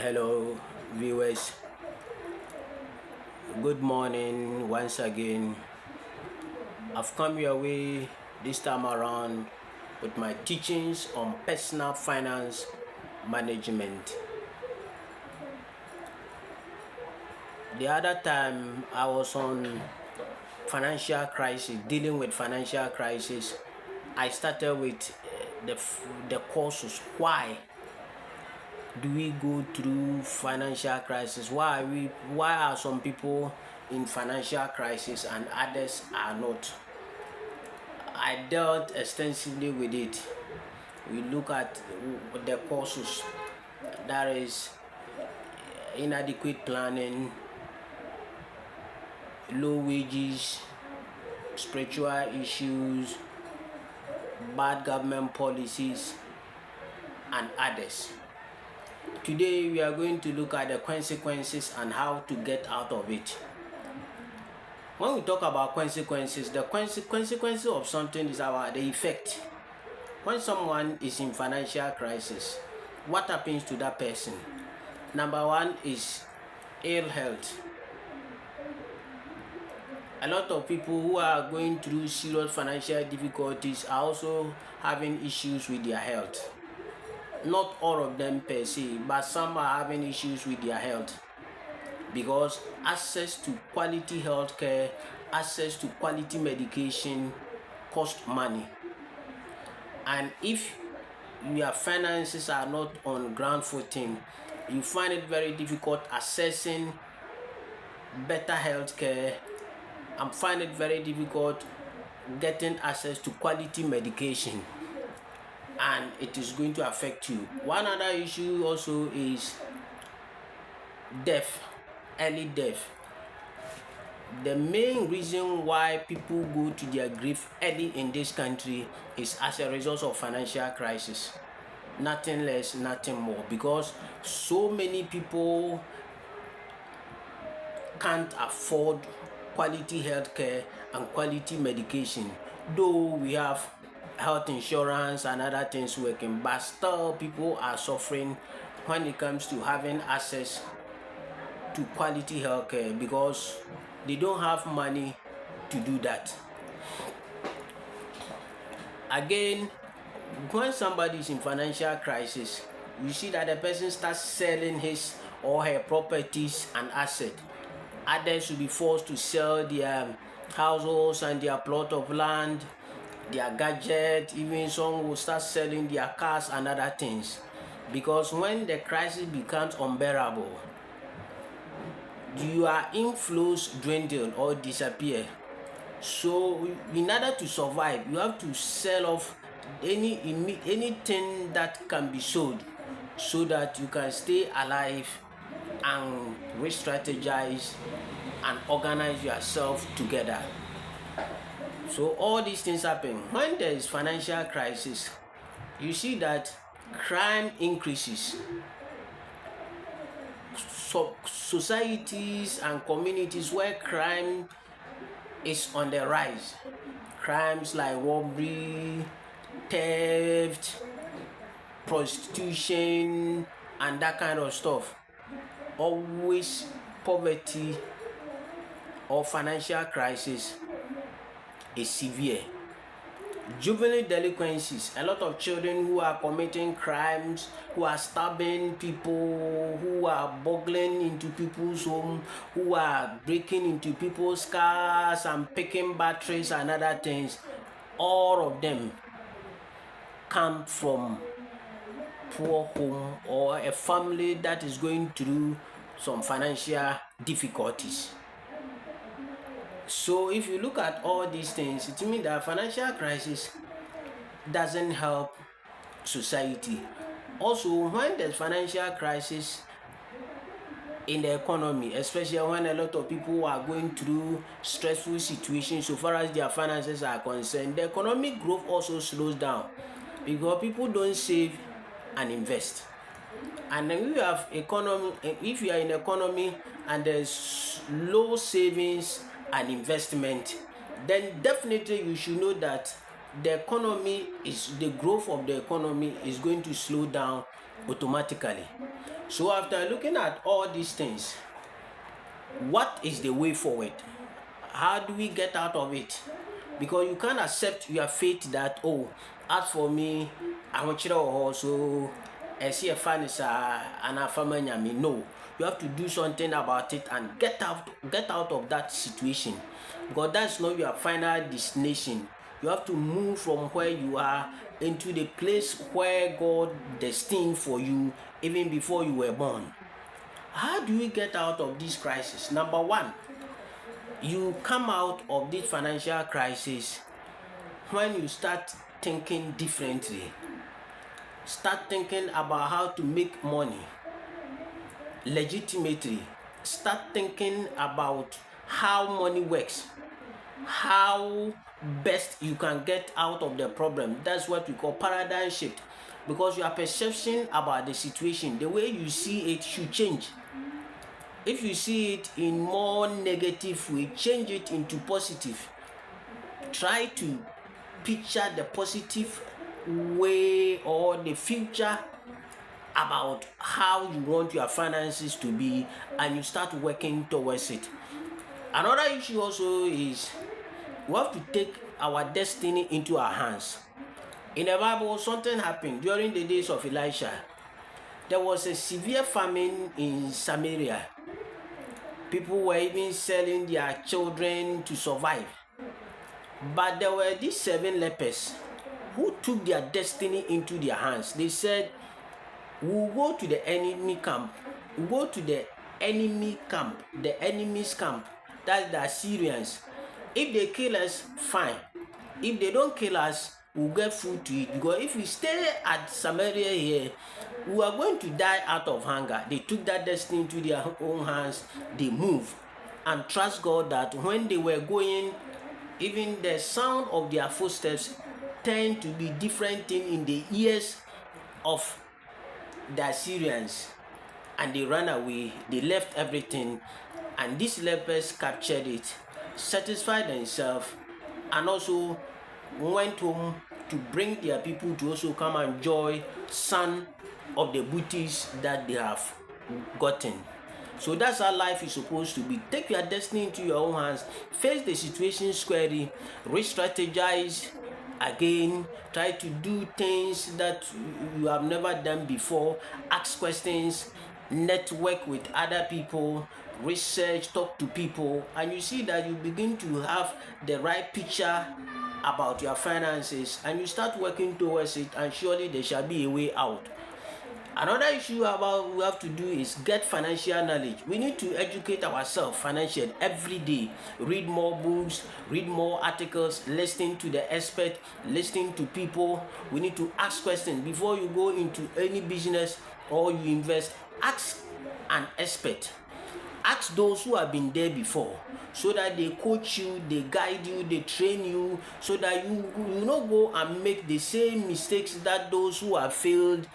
Hello, viewers. Good morning once again. I've come your way this time around with my teachings on personal finance management. The other time I was on financial crisis, dealing with financial crisis. I started with the causes. Why do we go through financial crisis? Why are some people in financial crisis and others are not? I dealt extensively with it. We look at the causes, that is inadequate planning, low wages, spiritual issues, bad government policies, and others. Today we are going to look at the consequences and how to get out of it. When we talk about consequences, the consequences of something is the effect. When someone is in financial crisis, what happens to that person? Number one is ill health. A lot of people who are going through serious financial difficulties are also having issues with their health. Not all of them per se, but some are having issues with their health because access to quality healthcare, access to quality medication cost money. And if your finances are not on ground footing, you find it very difficult accessing better healthcare and find it very difficult getting access to quality medication, and it is going to affect you. One other issue also is death, early death. The main reason why people go to their grave early in this country is as a result of financial crisis. Nothing less, nothing more, because so many people can't afford quality healthcare and quality medication. Though we have health insurance and other things working, but still people are suffering when it comes to having access to quality healthcare because they don't have money to do that. Again, when somebody is in financial crisis, you see that the person starts selling his or her properties and assets. Others will be forced to sell their houses and their plot of land, their gadget. Even some will start selling their cars and other things, because when the crisis becomes unbearable, your inflows dwindle or disappear. So in order to survive, you have to sell off anything that can be sold so that you can stay alive and re-strategize and organize yourself together. So all these things happen when there is financial crisis. You see that crime increases. So societies and communities where crime is on the rise, crimes like robbery, theft, prostitution, and that kind of stuff, always poverty or financial crisis is severe. Juvenile delinquencies, a lot of children who are committing crimes, who are stabbing people, who are burgling into people's home, who are breaking into people's cars and picking batteries and other things, all of them come from poor home or a family that is going through some financial difficulties. So if you look at all these things, it means that financial crisis doesn't help society. Also, when there's financial crisis in the economy, especially when a lot of people are going through stressful situations so far as their finances are concerned, the economic growth also slows down because people don't save and invest. And then if you are in economy and there's low savings and investment, then definitely you should know that the growth of the economy is going to slow down automatically. So after looking at all these things, what is the way forward? How do we get out of it? Because you can't accept your fate that, oh, as for me, I want you to also see a fan is an afamanyami. No, you have to do something about it and get out of that situation, because that's not your final destination. You have to move from where you are into the place where God destined for you even before you were born. How do we get out of this crisis? Number one, you come out of this financial crisis when you start thinking differently. Start thinking about how to make money legitimately. Start thinking about how money works, how best you can get out of the problem. That's what we call paradigm shift, because your perception about the situation, the way you see it, should change. If you see it in more negative way, change it into positive. Try to picture the positive way or the future about how you want your finances to be, and you start working towards it. Another issue also is we have to take our destiny into our hands. In the Bible, something happened during the days of Elisha. There was a severe famine in Samaria. People were even selling their children to survive. But there were these 7 lepers who took their destiny into their hands. They said, we'll go to the enemy camp. We'll go to the enemy camp, the enemy's camp. That's the Assyrians. If they kill us, fine. If they don't kill us, we'll get food to eat. Because if we stay at Samaria here, we are going to die out of hunger. They took that destiny into their own hands. They moved and trust God that when they were going, even the sound of their footsteps tend to be different thing in the ears of the Assyrians, and they ran away. They left everything, and these lepers captured it, satisfied themselves, and also went home to bring their people to also come and enjoy some of the booties that they have gotten. So that's how life is supposed to be. Take your destiny into your own hands, face the situation squarely, re-strategize again, try to do things that you have never done before, ask questions, network with other people, research, talk to people, and you see that you begin to have the right picture about your finances, and you start working towards it, and surely there shall be a way out. Another issue about we have to do is get financial knowledge. We need to educate ourselves financially every day. Read more books, read more articles, listen to the expert, listening to people. We need to ask questions before you go into any business or you invest. Ask an expert. Ask those who have been there before, so that they coach you, they guide you, they train you, so that you not go and make the same mistakes that those who have failed.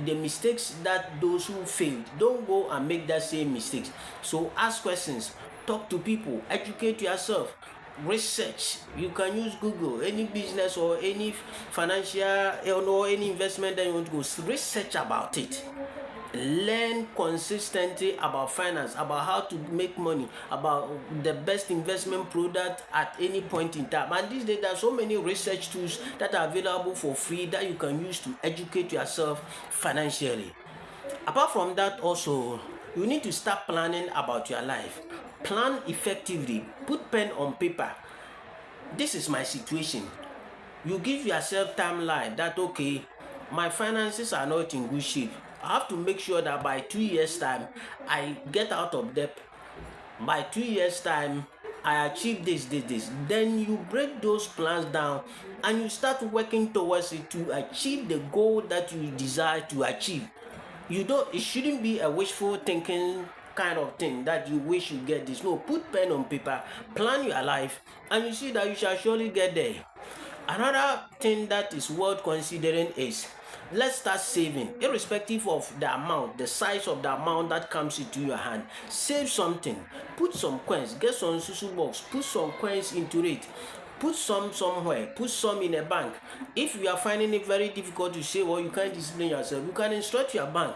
The mistakes that those who failed, don't go and make that same mistakes. So ask questions, talk to people, educate yourself, research. You can use Google, any business or any financial or any investment that you want to go, research about it. Learn consistently about finance, about how to make money, about the best investment product at any point in time. And these days there are so many research tools that are available for free that you can use to educate yourself financially. Apart from that, also you need to start planning about your life. Plan effectively. Put pen on paper. This is my situation. You give yourself timeline that, okay, my finances are not in good shape. I have to make sure that by 2 years time I get out of debt. By 2 years time I achieve this. Then you break those plans down and you start working towards it to achieve the goal that you desire to achieve. It shouldn't be a wishful thinking kind of thing that you wish you get this. No, put pen on paper, plan your life, and you see that you shall surely get there. Another thing that is worth considering is, let's start saving, irrespective of the amount, the size of the amount that comes into your hand. Save something, put some coins, get some susu box, put some coins into it. Put some somewhere, put some in a bank. If you are finding it very difficult to save or you can't discipline yourself, you can instruct your bank